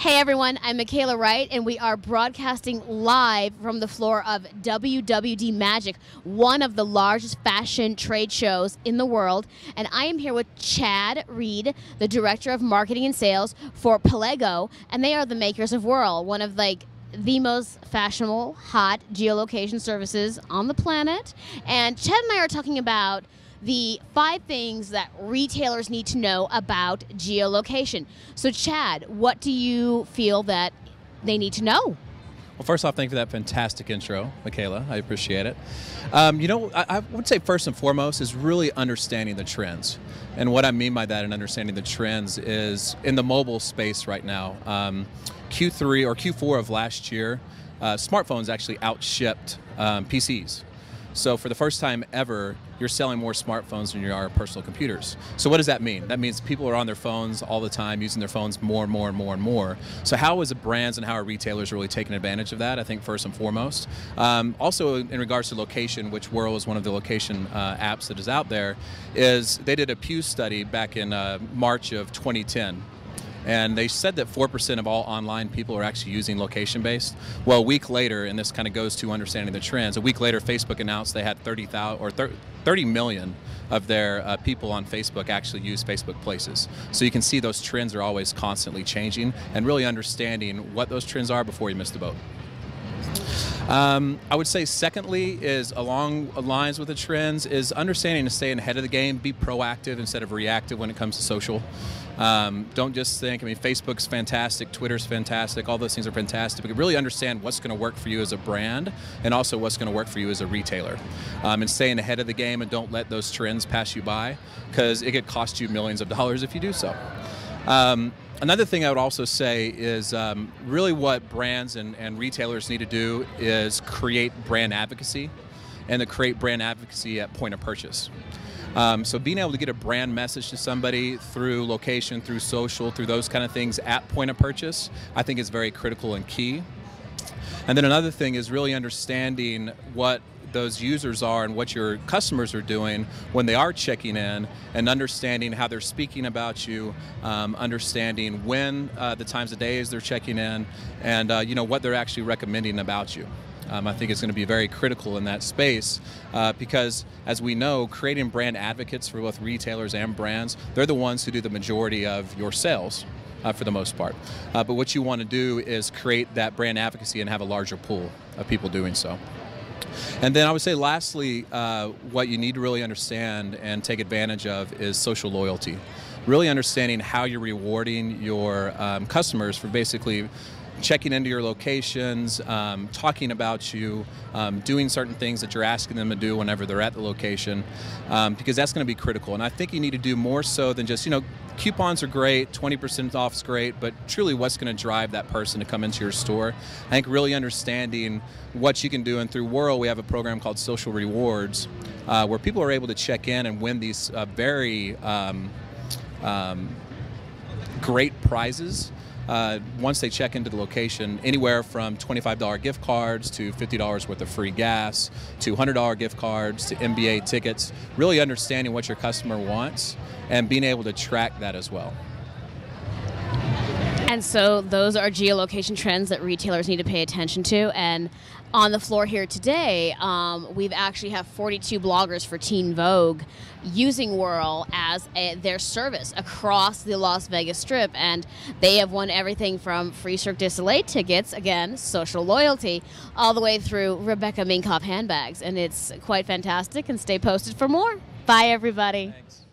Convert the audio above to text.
Hey everyone, I'm Macala Wright, and we are broadcasting live from the floor of WWDMagic, one of the largest fashion trade shows in the world. And I am here with Chad Reed, the Director of Marketing and Sales for Pelego, and they are the makers of Whrrl, one of the most fashionable, hot geolocation services on the planet. And Chad and I are talking about the 5 things that retailers need to know about geolocation. So Chad, what do you feel that they need to know? Well, first off, thank you for that fantastic intro, Macala. I appreciate it. I would say first and foremost is really understanding the trends. And what I mean by that and understanding the trends is in the mobile space right now. Q3 or Q4 of last year, smartphones actually outshipped PCs. So for the first time ever, you're selling more smartphones than you are personal computers. So what does that mean? That means people are on their phones all the time, using their phones more and more and more and more. So how is the brands and how are retailers really taking advantage of that? I think first and foremost. Also in regards to location, which Whrrl is one of the location apps that is out there, is they did a Pew study back in March of 2010. And they said that 4% of all online people are actually using location-based. Well, a week later, and this kind of goes to understanding the trends, a week later Facebook announced they had 30 million of their people on Facebook actually use Facebook Places. So you can see those trends are always constantly changing and really understanding what those trends are before you miss the boat. I would say secondly is along lines with the trends is understanding to stay ahead of the game, be proactive instead of reactive when it comes to social. Don't just think, Facebook's fantastic, Twitter's fantastic, all those things are fantastic, but really understand what's going to work for you as a brand and also what's going to work for you as a retailer. And staying ahead of the game and don't let those trends pass you by because it could cost you millions of dollars if you do so. Another thing I would also say is really what brands and retailers need to do is create brand advocacy and to create brand advocacy at point of purchase. So being able to get a brand message to somebody through location, through social, through those kind of things at point of purchase, I think is very critical and key. And then another thing is really understanding what those users are and what your customers are doing when they are checking in and understanding how they're speaking about you, understanding when the times of days they're checking in and what they're actually recommending about you. I think it's going to be very critical in that space because, as we know, creating brand advocates for both retailers and brands, they're the ones who do the majority of your sales for the most part. But what you want to do is create that brand advocacy and have a larger pool of people doing so. And then I would say lastly, what you need to really understand and take advantage of is social loyalty. Really understanding how you're rewarding your customers for basically checking into your locations, talking about you, doing certain things that you're asking them to do whenever they're at the location, because that's going to be critical. And I think you need to do more so than just, coupons are great, 20% off is great, but truly what's going to drive that person to come into your store? I think really understanding what you can do, and through Whrrl we have a program called Social Rewards, where people are able to check in and win these very great prizes once they check into the location, anywhere from $25 gift cards to $50 worth of free gas to $100 gift cards to NBA tickets, really understanding what your customer wants and being able to track that as well. And so those are geolocation trends that retailers need to pay attention to. And on the floor here today, we've actually have 42 bloggers for Teen Vogue using Whrrl as their service across the Las Vegas Strip. And they have won everything from free Cirque du Soleil tickets, again, social loyalty, all the way through Rebecca Minkoff handbags. And it's quite fantastic. And stay posted for more. Bye, everybody. Thanks.